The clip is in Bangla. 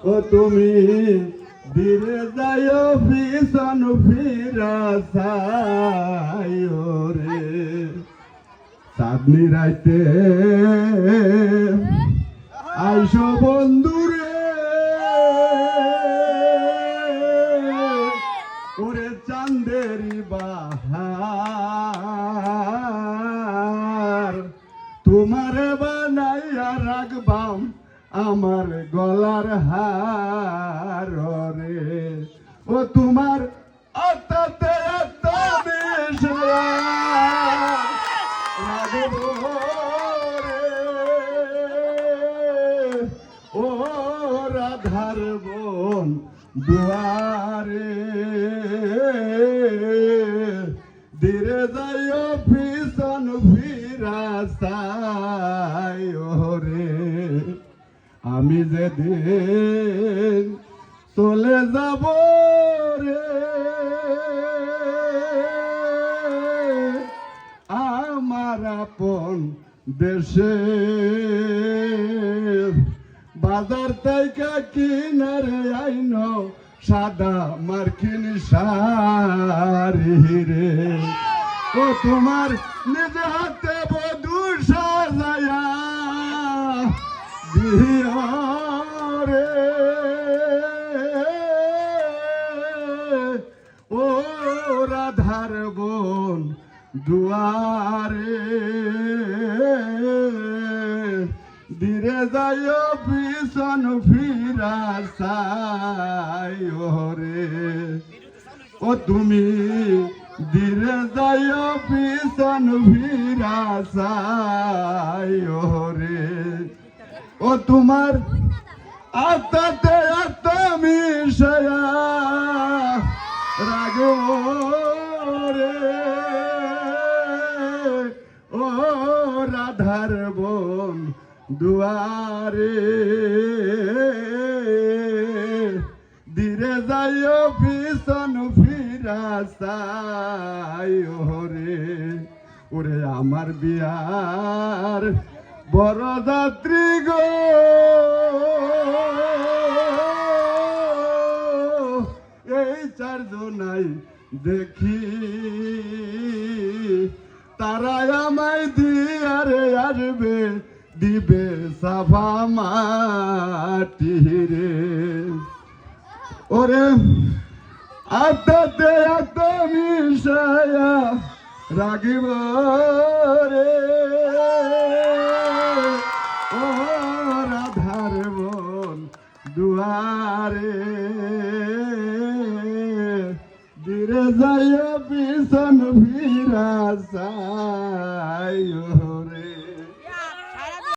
ও তুমি ধীরে যাইও পিছন ফিরা চাইও রে চাঁদনি রাইতে আইসো বন্ধুরে ওরে চাঁদেরি বাহার তোমারে বানাইয়া রাখবাম আমার গলার হার রে ও তোমার আত্মাতে আত্মা মিশরা রাখবো রে ও রাধার বোন দুয়ারে ধীরে যাইও পিছন ফিরা চাইও রে আমি যেদিন চলে যাব রে আমার আপন দেশে বাজার থেকে কিনারে আইন সাদা মার্কিন শাড়ি রে ও তোমার নিজ হাতে বধূ সাজায়া দিও রে ও রাধার বোন দুয়ারে ধীরে যাইও পিছন ফিরা চাইও রে ও তুমি ধীরে যাইও পিছন ফিরা চাইও রে ও তোমার আত্মাতে আত্মা মিশায়া রাগো রে ও রাধার বোন দুয়ারে ধীরে যাইও পিছন ফিরা চাইও রে ওরে আমার বিয়ার বরযাত্রী গো এই চারজনাই দেখি তারা আমায় দিয়ারে আসবে দিবে সাফা মাটি রে ওরে আত্মাতে আত্মা মিশায়া রাগিব রে ও রাধার বোন দুয়ারে ধীরে যাইয়া পিছন ফিরা চাইও রে।